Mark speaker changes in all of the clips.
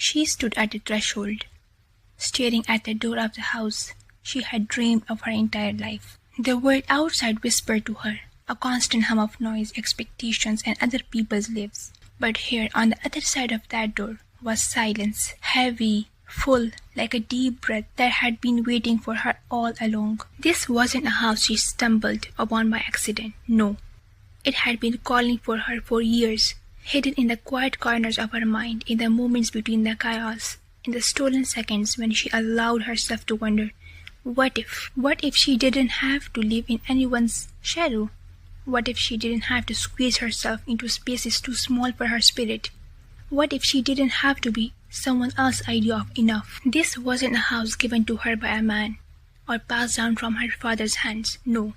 Speaker 1: She stood at the threshold, staring at the door of the house she had dreamed of her entire life. The world outside whispered to her, a constant hum of noise, expectations, and other people's lives. But here, on the other side of that door, was silence, heavy, full, like a deep breath that had been waiting for her all along. This wasn't a house she stumbled upon by accident. No. It had been calling for her for years, hidden in the quiet corners of her mind, in the moments between the chaos, in the stolen seconds when she allowed herself to wonder, what if? What if she didn't have to live in anyone's shadow? What if she didn't have to squeeze herself into spaces too small for her spirit? What if she didn't have to be someone else's idea of enough? This wasn't a house given to her by a man, or passed down from her father's hands. No.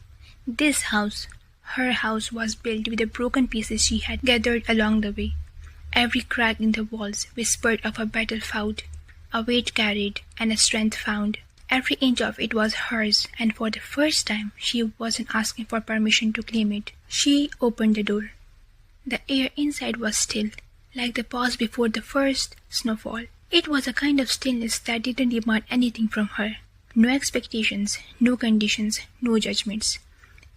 Speaker 1: This house, her house, was built with the broken pieces she had gathered along the way. Every crack in the walls whispered of a battle fought, a weight carried, and a strength found. Every inch of it was hers, and for the first time she wasn't asking for permission to claim it. She opened the door. The air inside was still, like the pause before the first snowfall. It was a kind of stillness that didn't demand anything from her. No expectations, no conditions, no judgments.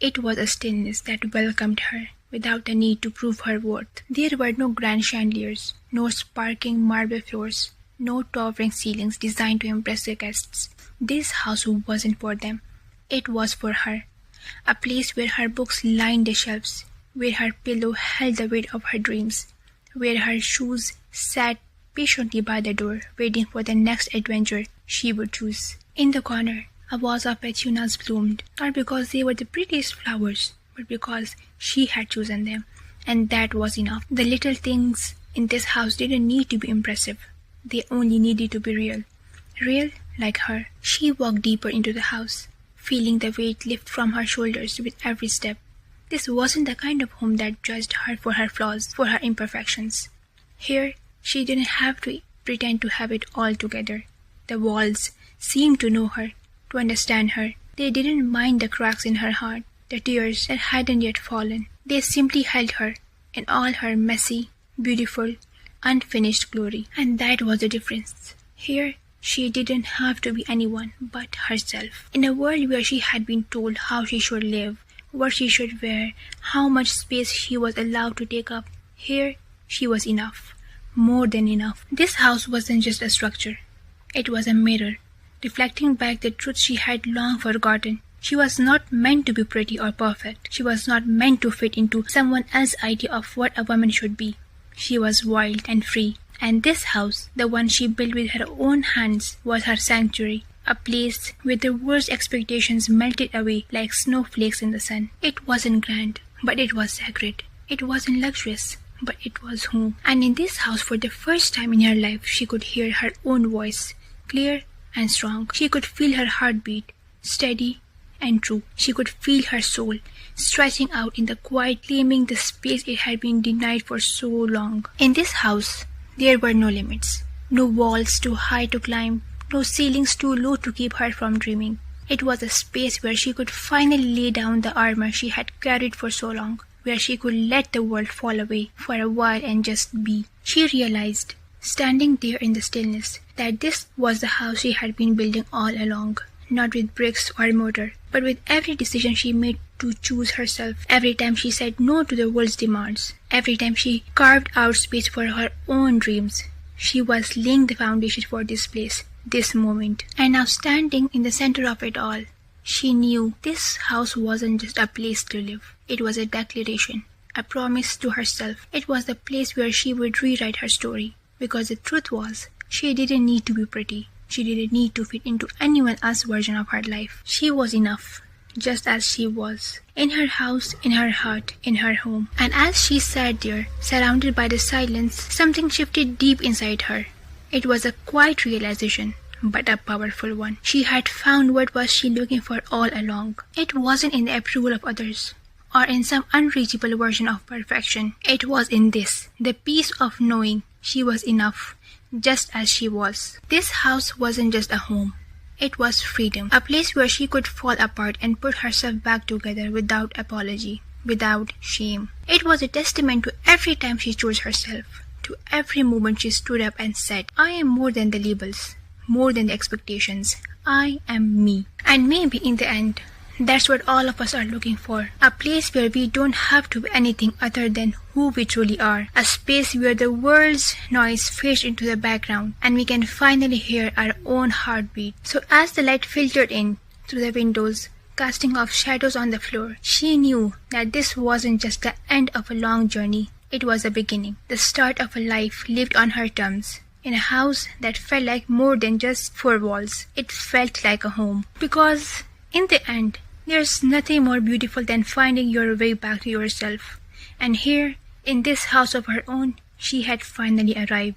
Speaker 1: It was a stillness that welcomed her, without the need to prove her worth. There were no grand chandeliers, no sparkling marble floors, no towering ceilings designed to impress the guests. This house wasn't for them. It was for her. A place where her books lined the shelves, where her pillow held the weight of her dreams, where her shoes sat patiently by the door, waiting for the next adventure she would choose. In the corner, a vase of petunias bloomed, not because they were the prettiest flowers, but because she had chosen them, and that was enough. The little things in this house didn't need to be impressive. They only needed to be real. Real like her. She walked deeper into the house, feeling the weight lift from her shoulders with every step. This wasn't the kind of home that judged her for her flaws, for her imperfections. Here, she didn't have to pretend to have it all together. The walls seemed to know her, to understand her. They didn't mind the cracks in her heart, the tears that hadn't yet fallen. They simply held her in all her messy, beautiful, unfinished glory. And that was the difference. Here, she didn't have to be anyone but herself. In a world where she had been told how she should live, what she should wear, how much space she was allowed to take up, here she was enough. More than enough. This house wasn't just a structure. It was a mirror, reflecting back the truth she had long forgotten. She was not meant to be pretty or perfect. She was not meant to fit into someone else's idea of what a woman should be. She was wild and free. And this house, the one she built with her own hands, was her sanctuary, a place where the world's expectations melted away like snowflakes in the sun. It wasn't grand, but it was sacred. It wasn't luxurious, but it was home. And in this house, for the first time in her life, she could hear her own voice, clear and strong. She could feel her heartbeat, steady and true. She could feel her soul, stretching out in the quiet, claiming the space it had been denied for so long. In this house, there were no limits, no walls too high to climb, no ceilings too low to keep her from dreaming. It was a space where she could finally lay down the armor she had carried for so long, where she could let the world fall away for a while and just be. She realized, standing there in the stillness, that this was the house she had been building all along, not with bricks or mortar, but with every decision she made to choose herself, every time she said no to the world's demands, every time she carved out space for her own dreams. She was laying the foundation for this place, this moment. And now standing in the center of it all, she knew this house wasn't just a place to live. It was a declaration, a promise to herself. It was the place where she would rewrite her story, because the truth was, she didn't need to be pretty. She didn't need to fit into anyone else's version of her life. She was enough, just as she was, in her house, in her heart, in her home. And as she sat there, surrounded by the silence, something shifted deep inside her. It was a quiet realization, but a powerful one. She had found what was she looking for all along. It wasn't in the approval of others, or in some unreachable version of perfection. It was in this, the peace of knowing she was enough, just as she was. This house wasn't just a home. It was freedom, a place where she could fall apart and put herself back together without apology, without shame. It was a testament to every time she chose herself, To every moment she stood up and said, I am more than the labels, more than the expectations. I am me. And maybe in the end, that's what all of us are looking for. A place where we don't have to be anything other than who we truly are. A space where the world's noise fades into the background and we can finally hear our own heartbeat. So as the light filtered in through the windows, casting off shadows on the floor, she knew that this wasn't just the end of a long journey. It was a beginning, the start of a life lived on her terms. In a house that felt like more than just four walls. It felt like a home. Because in the end, there's nothing more beautiful than finding your way back to yourself. And here, in this house of her own, she had finally arrived.